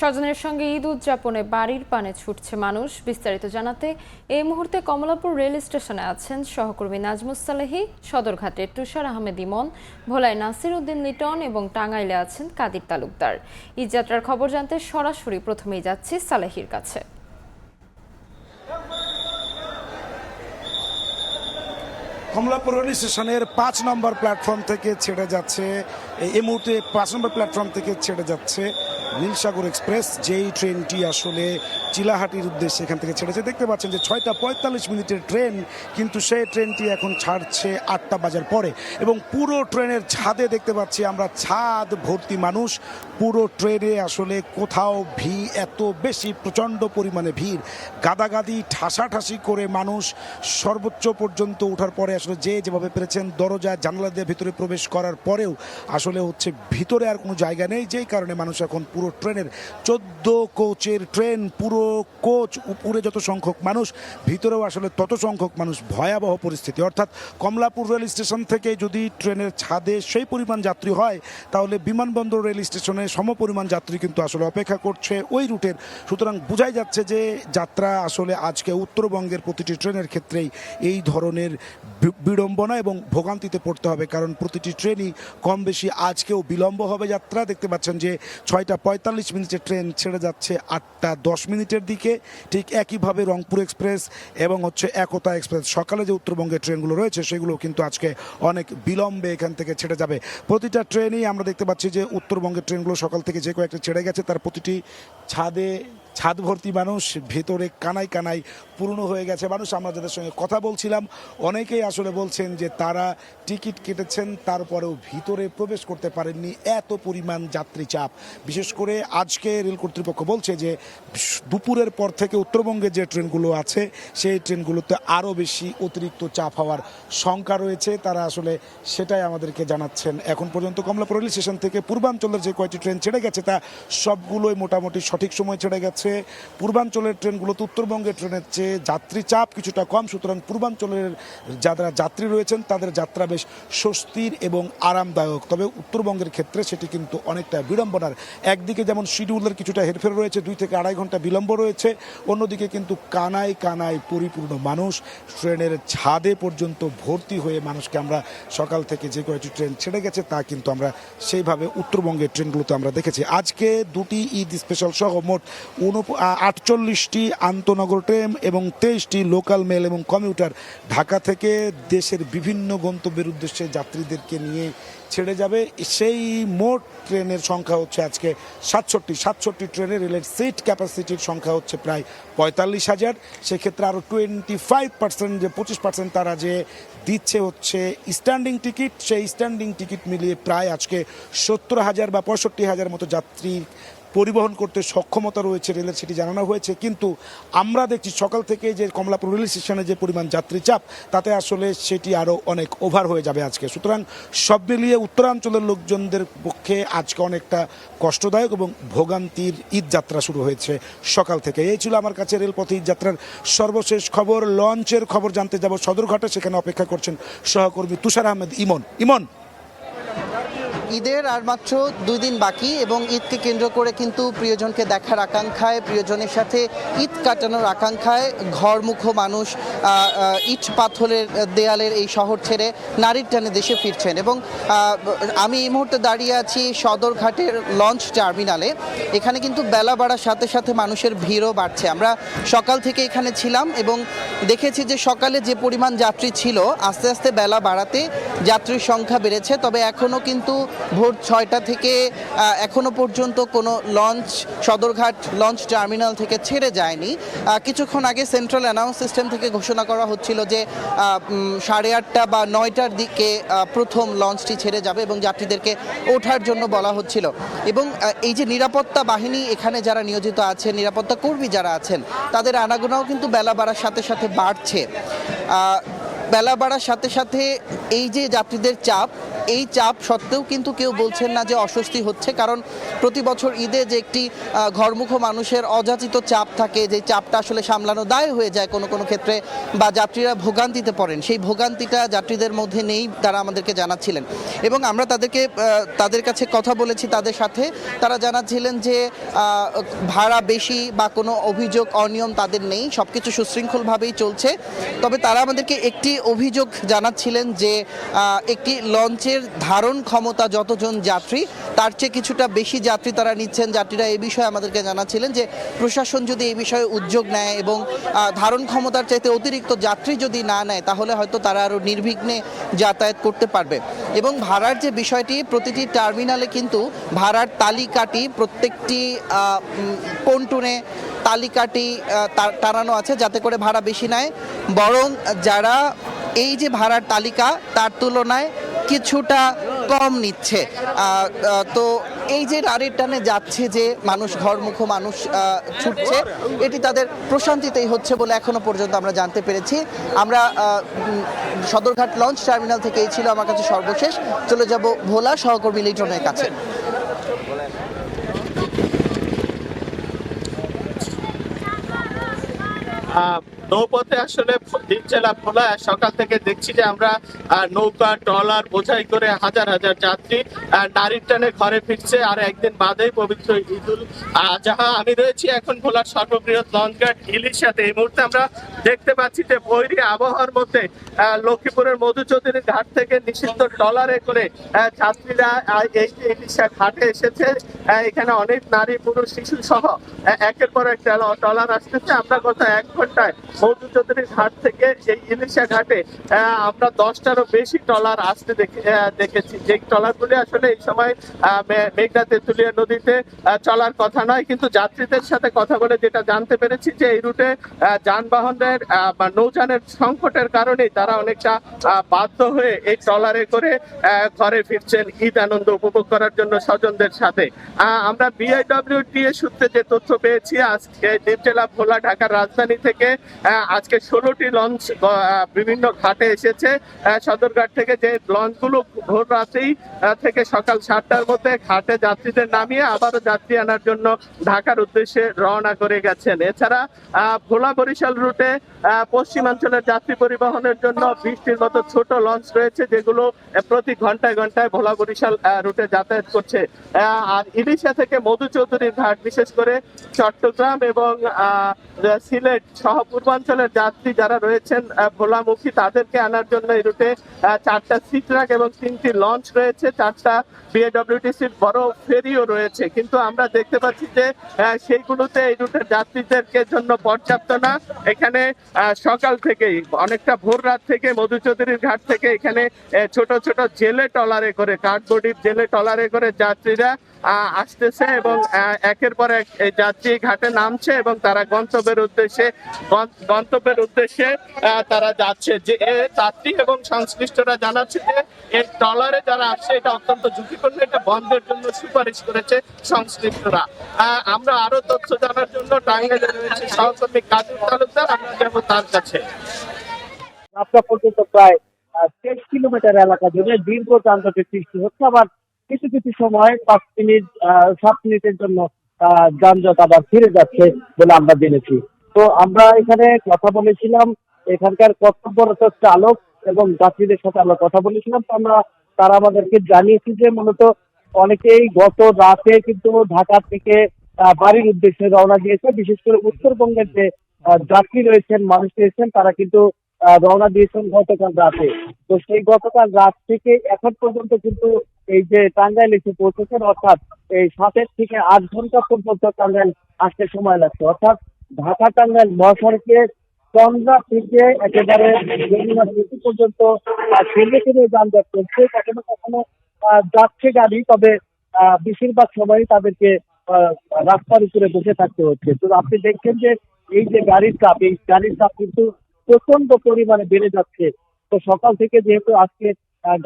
স্বজনের সঙ্গে ঈদ উদযাপনে বাড়ির পানে ছুটছে মানুষ। বিস্তারিত জানাতে এই মুহূর্তে কমলাপুর রেল স্টেশনে আছেন সহকর্মী নাজমুস সালেহী, সদরঘাটে তুষার আহমেদ ইমন, ভোলায় নাসির উদ্দিন লিটন এবং টাঙ্গাইলে আছেন কাদির তালুকদার। ঈদ যাত্রার খবর জানতে সরাসরি প্রথমেই যাচ্ছি সালেহীর কাছে। কমলাপুর রেল স্টেশনের ৫ নম্বর প্ল্যাটফর্ম থেকে ছেড়ে যাচ্ছে, এই মুহূর্তে ৫ নম্বর প্ল্যাটফর্ম থেকে ছেড়ে যাচ্ছে নীলসাগর এক্সপ্রেস। যেই ট্রেনটি আসলে চিলাহাটির উদ্দেশ্যে এখান থেকে ছেড়েছে। দেখতে পাচ্ছেন যে ৬টা ৪৫ মিনিটের ট্রেন, কিন্তু সেই ট্রেনটি এখন ছাড়ছে ৮টা বাজার পরে এবং পুরো ট্রেনের ছাদে দেখতে পাচ্ছি আমরা ছাদ ভর্তি মানুষ। পুরো ট্রেনে আসলে কোথাও ভিড় এত বেশি, প্রচণ্ড পরিমাণে ভিড়, গাদাগাদি ঠাসাঠাসি করে মানুষ সর্বোচ্চ পর্যন্ত ওঠার পরে আসলে যেভাবে পেরেছেন দরজা জানালা দিয়ে ভিতরে প্রবেশ করার পরেও আসলে হচ্ছে ভিতরে আর কোনো জায়গা নেই, যেই কারণে মানুষ এখন পুরো ট্রেনের 14 কোচের ট্রেন, পুরো কোচ উপরে যত সংখ্যক মানুষ, ভিতরেও আসলে তত সংখ্যক মানুষ। ভয়াবহ পরিস্থিতি। অর্থাৎ কমলাপুর রেল স্টেশন থেকে যদি ট্রেনের ছাদে সেই পরিমাণ যাত্রী হয়, তাহলে বিমানবন্দর রেল স্টেশনে সমপরিমাণ যাত্রী কিন্তু আসলে অপেক্ষা করছে ওই রুটের। সুতরাং বোঝাই যাচ্ছে যে যাত্রা আসলে আজকে উত্তরবঙ্গের প্রতিটি ট্রেনের ক্ষেত্রেই এই ধরনের বিড়ম্বনা এবং ভোগান্তিতে পড়তে হবে, কারণ প্রতিটি ট্রেনই কম বেশি আজকেও বিলম্ব হবে যাত্রা। দেখতে পাচ্ছেন যে ৬টা ৪৫ মিনিটের ট্রেন ছেড়ে যাচ্ছে ৮টা ১০ মিনিটের দিকে। ঠিক একইভাবে রংপুর এক্সপ্রেস এবং হচ্ছে একতা এক্সপ্রেস, সকালে যে উত্তরবঙ্গের ট্রেনগুলো রয়েছে সেগুলো কিন্তু আজকে অনেক বিলম্বে এখান থেকে ছেড়ে যাবে। প্রতিটা ট্রেনই আমরা দেখতে পাচ্ছি যে উত্তরবঙ্গের ট্রেনগুলো সকাল থেকে যে কয়েকটা ছেড়ে গেছে, তার প্রতিটি ছাদ ভর্তি মানুষ, ভেতরে কানায় কানায় পূর্ণ হয়ে গেছে মানুষ। আমরা যাদের সঙ্গে কথা বলছিলাম অনেকেই আসলে বলছেন যে তারা টিকিট কেটেছেন, তারপরেও ভিতরে প্রবেশ করতে পারেননি, এত পরিমাণ যাত্রী চাপ। বিশেষ করে আজকে রেল কর্তৃপক্ষ বলছে যে দুপুরের পর থেকে উত্তরবঙ্গে যে ট্রেনগুলো আছে সেই ট্রেনগুলোতে আরও বেশি অতিরিক্ত চাপ হওয়ার শঙ্কা রয়েছে। তারা আসলে সেটাই আমাদেরকে জানাচ্ছেন। এখন পর্যন্ত কমলাপুর রেল স্টেশন থেকে পূর্বাঞ্চলের যে কয়টি ট্রেন ছেড়ে গেছে তা সবগুলোই মোটামুটি সঠিক সময় ছেড়ে গেছে। পূর্বাঞ্চলের ট্রেনগুলোতে উত্তরবঙ্গের ট্রেনের চেয়ে যাত্রী চাপ কিছুটা কম, সুতরাং পূর্বাঞ্চলের যারা যাত্রী রয়েছেন তাদের যাত্রা বেশ স্বস্তির এবং আরামদায়ক। তবে উত্তরবঙ্গের ক্ষেত্রে সেটি কিন্তু অনেকটা বিড়ম্বনার। একদিকে যেমন শিডিউলের কিছুটা হেরফের রয়েছে, ২ থেকে আড়াই ঘন্টা বিলম্ব রয়েছে, অন্যদিকে কিন্তু কানায় কানায় পরিপূর্ণ মানুষ। ট্রেনের ছাদে পর্যন্ত ভর্তি হয়ে মানুষকে আমরা সকাল থেকে যে কয়েকটি ট্রেন ছেড়ে গেছে তা কিন্তু আমরা সেইভাবে উত্তরবঙ্গের ট্রেনগুলোতে আমরা দেখেছি। আজকে দুটি ঈদ স্পেশাল সহ মোট 48টি আন্তনগর ট্রেন এবং 23টি লোকাল মেল এবং কমিউটার ঢাকা থেকে দেশের বিভিন্ন গন্তব্যের উদ্দেশ্যে যাত্রীদেরকে নিয়ে ছেড়ে যাবে। সেই মোট ট্রেনের সংখ্যা হচ্ছে আজকে 67 ট্রেনে। রেলের সিট ক্যাপাসিটির সংখ্যা হচ্ছে প্রায় ৪৫,০০০। সেক্ষেত্রে আরও 25% যে 25% তারা যে দিচ্ছে হচ্ছে স্ট্যান্ডিং টিকিট, সেই স্ট্যান্ডিং টিকিট মিলিয়ে প্রায় আজকে ৭০,০০০ বা ৬৫,০০০ মতো যাত্রী পরিবহন করতে সক্ষমতা রয়েছে রেলের, সেটি জানানো হয়েছে। কিন্তু আমরা দেখছি সকাল থেকে যে কমলাপুর রেল স্টেশনে যে পরিমাণ যাত্রী চাপ, তাতে আসলে সেটি আরও অনেক ওভার হয়ে যাবে আজকে। সুতরাং সব মিলিয়ে উত্তরাঞ্চলের লোকজনদের পক্ষে আজকে অনেকটা কষ্টদায়ক এবং ভোগান্তির ঈদ যাত্রা শুরু হয়েছে সকাল থেকে। এই ছিল আমার কাছে রেলপথে ঈদ যাত্রার সর্বশেষ খবর। লঞ্চের খবর জানতে যাব সদরঘাটে, সেখানে অপেক্ষা করছেন সহকর্মী তুষার আহমেদ ইমন। ঈদের আর মাত্র 2 দিন বাকি এবং ঈদকে কেন্দ্র করে কিন্তু প্রিয়জনকে দেখার আকাঙ্ক্ষায়, প্রিয়জনের সাথে ঈদ কাটানোর আকাঙ্ক্ষায় ঘরমুখো মানুষ ইট পাথরের দেয়ালের এই শহর ছেড়ে নারীর টানে দেশে ফিরছেন। এবং আমি এই মুহূর্তে দাঁড়িয়ে আছি সদরঘাটের লঞ্চ টার্মিনালে। এখানে কিন্তু বেলা বাড়ার সাথে সাথে মানুষের ভিড়ও বাড়ছে। আমরা সকাল থেকে এখানে ছিলাম এবং দেখেছি যে সকালে যে পরিমাণ যাত্রী ছিল, আস্তে আস্তে বেলা বাড়াতে যাত্রীর সংখ্যা বেড়েছে। তবে এখনও কিন্তু ভোর 6টা থেকে এখনো পর্যন্ত কোনো লঞ্চ সদরঘাট লঞ্চ টার্মিনাল থেকে ছেড়ে যায়নি। কিছুক্ষণ আগে সেন্ট্রাল অ্যানাউন্স সিস্টেম থেকে ঘোষণা করা হচ্ছিল যে 8:30 বা 9টার দিকে প্রথম লঞ্চটি ছেড়ে যাবে এবং যাত্রীদেরকে ওঠার জন্য বলা হচ্ছিল। এবং এই যে নিরাপত্তা বাহিনী এখানে যারা নিয়োজিত আছেন, নিরাপত্তা কর্মী যারা আছেন, তাদের আনাগোনাও কিন্তু বেলা বাড়ার সাথে সাথে বাড়ছে। বেলা বাড়ার সাথে সাথে এই যে যাত্রীদের চাপ, এই চাপ সত্ত্বেও কিন্তু কেউ বলছেন না যে অস্বস্তি হচ্ছে, কারণ প্রতি বছর ঈদে যে একটি ঘরমুখ মানুষের অযাচিত চাপ থাকে, যে চাপটা আসলে সামলানো দায় হয়ে যায় কোনো কোনো ক্ষেত্রে, বা যাত্রীরা ভোগান্তিতে পড়েন, সেই ভোগান্তিটা যাত্রীদের মধ্যে নেই, তারা আমাদেরকে জানাচ্ছিলেন। এবং আমরা তাদের কাছে কথা বলেছি, তাদের সাথে তারা জানাচ্ছিলেন যে ভাড়া বেশি বা কোনো অভিযোগ অনিয়ম তাদের নেই, সব কিছু সুশৃঙ্খলভাবেই চলছে। তবে তারা আমাদেরকে একটি অভিযোগ জানাচ্ছিলেন যে একটি লঞ্চের ধারণ ক্ষমতা যতজন যাত্রী, তার চেয়ে কিছুটা বেশি যাত্রী তারা নিচ্ছেন। যাত্রীরা এই বিষয়ে আমাদেরকে জানাচ্ছিলেন যে প্রশাসন যদি এই বিষয়ে উদ্যোগ নেয় এবং ধারণ ক্ষমতার চাইতে অতিরিক্ত যাত্রী যদি না নেয়, তাহলে হয়তো তারা আরও নির্বিঘ্নে যাতায়াত করতে পারবে। এবং ভাড়ার যে বিষয়টি, প্রতিটি টার্মিনালে কিন্তু ভাড়ার তালিকাটি প্রত্যেকটি পন্টুনে তালিকাটি টানানো আছে, যাতে করে ভাড়া বেশি নেয়, বরং যারা এই যে ভাড়ার তালিকা তার তুলনায় কিছুটা কম নিচ্ছে। তো এই যে রাড়ির টানে যাচ্ছে যে মানুষ, ঘরমুখ মানুষ ছুটছে, এটি তাদের প্রশান্তিতেই হচ্ছে বলে এখনো পর্যন্ত আমরা জানতে পেরেছি। আমরা সদরঘাট লঞ্চ টার্মিনাল থেকে এই ছিল আমার কাছে সর্বশেষ। চলে যাব ভোলা সহকর্মী লিটনের কাছে। নৌপথে আসলে দ্বীপ জেলা ভোলা সকাল থেকে দেখছি যে আমরা নৌকা ট্রলার বোঝাই করে হাজার হাজার যাত্রী নারীর টানে ঘরে ফিরছে। আর একদিন বাদেই পবিত্র ঈদুল আজহা। আমি রয়েছি এখন ভোলার সর্ববৃহৎ লঞ্চঘাট ইলিশাতে। এই মুহূর্তে আমরা দেখতে পাচ্ছি যে বৈরী আবহাওয়ার মধ্যে লক্ষ্মীপুরের মধুচৌধুরী ঘাট থেকে নিষিদ্ধ ট্রলারে করে যাত্রীরা এই যে ইলিশা ঘাটে এসেছে। এখানে অনেক নারী পুরুষ শিশু সহ একের পর এক ট্রলার আসতেছে। আমরা গত 1 ঘন্টায় মধুচৌধুরী ঘাট থেকে এই ইলিশা ঘাটে আমরা 10টারও বেশি ট্রলার আসতে দেখেছি। যে ট্রলারগুলি আসলে এই সময় মেঘনা তেঁতুলিয়া নদীতে চলার কথা নয়, কিন্তু যাত্রীদের সাথে কথা বলে যেটা জানতে পেরেছি যে এই রুটে যানবাহনের বা নৌযানের সংকটের কারণে তারা অনেকটা বাধ্য হয়ে এই ট্রলারে করে ঘরে ফিরছেন ঈদ আনন্দ উপভোগ করার জন্য স্বজনদের সাথে। আমরা বিআইডব্লিউটিএ সূত্রে যে তথ্য পেয়েছি, আজকে দ্বীপ জেলা ভোলা ঢাকার রাজধানী থেকে আজকে 16টি লঞ্চ বিভিন্ন ঘাটে এসেছে। সদরঘাট থেকে যে লঞ্চগুলো ভোর রাতেই থেকে সকাল 7টার মধ্যে ঘাটে যাত্রীদের নামিয়ে আবারও যাত্রী আনার জন্য ঢাকার উদ্দেশ্যে রওনা করে গেছেন। এছাড়া ভোলা বরিশাল রুটে পশ্চিমাঞ্চলের যাত্রী পরিবহনের জন্য 20টির মতো ছোট লঞ্চ রয়েছে, যেগুলো প্রতি ঘন্টায় ঘন্টায় ভোলা বরিশাল রুটে যাতায়াত করছে। আর ইলিশা থেকে মধুচৌধুরীর ঘাট, বিশেষ করে চট্টগ্রাম এবং সিলেট সহ পূর্বাঞ্চলের যাত্রী যারা রয়েছেন ভোলামুখী, তাদেরকে আনার জন্য এই রুটে 4টা সি ট্রাক এবং 3টি লঞ্চ রয়েছে, 4টা বিএডব্লিউটিসির বড় ফেরিও রয়েছে। কিন্তু আমরা দেখতে পাচ্ছি যে সেইগুলোতে এই রুটের যাত্রীদেরকে জন্য পর্যাপ্ত না। এখানে সকাল থেকেই অনেকটা ভোর রাত থেকে মধুচৌধুরীর ঘাট থেকে এখানে ছোট ছোট জেলে ট্রলারে করে, কাঠবডির জেলে ট্রলারে করে যাত্রীরা আসতেছে এবং একের পর এক যাত্রী ঘাটে নামছে এবং তারা গন্তব্যের উদ্দেশ্যে তারা যাচ্ছে। যে যাত্রী এবং সংশ্লিষ্টরা জানাচ্ছে যে এই ট্রলারে যারা আসছে এটা অত্যন্ত ঝুঁকিপূর্ণ, এটা বন্ধের জন্য সুপারিশ করেছে সংশ্লিষ্টরা। আমরা আরো তথ্য জানার জন্য টাঙ্গাইলে রয়েছে সহকর্মী কাজী তালুকদার, আমরা যাবো তার কাছে। রাস্তা পর্যন্ত প্রায় 23 কিলোমিটার এলাকা জুড়ে দীর্ঘ যানজটের সৃষ্টি হচ্ছে। আবার কিছু কিছু সময় 5 মিনিট 7 মিনিটের জন্য যানজট আবার ফিরে যাচ্ছে বলে আমরা জেনেছি। তো আমরা এখানে কথা বলেছিলাম, এখানকার কর্তব্যরত চালক এবং যাত্রীদের সাথে আমরা কথা বলেছিলাম। তো তারা আমাদেরকে জানিয়েছি যে মূলত অনেকেই গত রাতে কিন্তু ঢাকা থেকে বাড়ির উদ্দেশ্যে রওনা দিয়েছে। বিশেষ করে উত্তরবঙ্গের যে যাত্রী রয়েছেন, মানুষ রয়েছেন, তারা কিন্তু রওনা দিয়েছেন গতকাল রাতে। তো সেই গতকাল রাত থেকে এখন পর্যন্ত কিন্তু এই যে টাঙ্গাইল এসে পৌঁছেছেন, অর্থাৎ এই 7 থেকে 8 ঘন্টা পর্যন্ত টাঙ্গাইল আসতে সময় লাগছে। অর্থাৎ ঢাকা টাঙ্গাইল মহাসড়কে চন্দ্রা থেকে একেবারে যমুনা সেতু পর্যন্ত ফিরে ফিরে যানজট চলছে। কখনো কখনো যাচ্ছে গাড়ি, তবে বেশিরভাগ সময় তাদেরকে রাস্তার উপরে বসে থাকতে হচ্ছে। তো আপনি দেখছেন যে এই যে গাড়ির চাপ, এই গাড়ির চাপ কিন্তু প্রচন্ড পরিমাণে বেড়ে যাচ্ছে। তো সকাল থেকে যেহেতু আজকে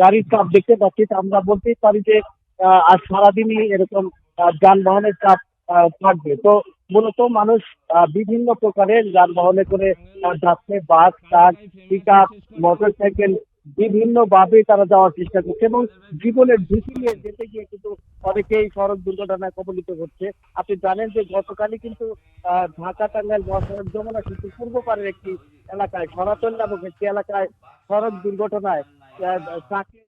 গাড়ির চাপ দেখতে পাচ্ছি, আমরা বলতেই পারি যে আজ সারাদিনই এরকম যানবাহনের চাপ থাকবে। তো মূলত মানুষ বিভিন্ন প্রকারের যানবাহনে করে যাচ্ছে, বাস, ট্রাক, পিকআপ, মোটরসাইকেল বিভিন্নভাবে তারা যাওয়ার চেষ্টা করছে এবং জীবনের ঝুঁকি নিয়ে যেতে গিয়ে কিন্তু অনেকেই সড়ক দুর্ঘটনায় কবলিত হচ্ছে। আপনি জানেন যে গতকালই কিন্তু ঢাকা টাঙ্গাইল মহাসড়ক যমুনা সেতু পূর্ব পাড়ের একটি এলাকায় সনাতন নামক একটি এলাকায় সড়ক দুর্ঘটনায় ট্রাকে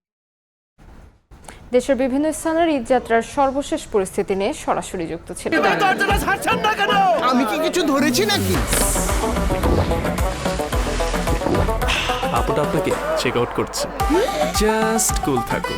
দেশের বিভিন্ন স্থানের ঈদযাত্রার সর্বশেষ পরিস্থিতি নিয়ে সরাসরি যুক্ত ছিলেন। আমি কি কিছু ধরেছি নাকি? আপুটা আপনাকে চেক আউট করছে। জাস্ট কুল থাকুন।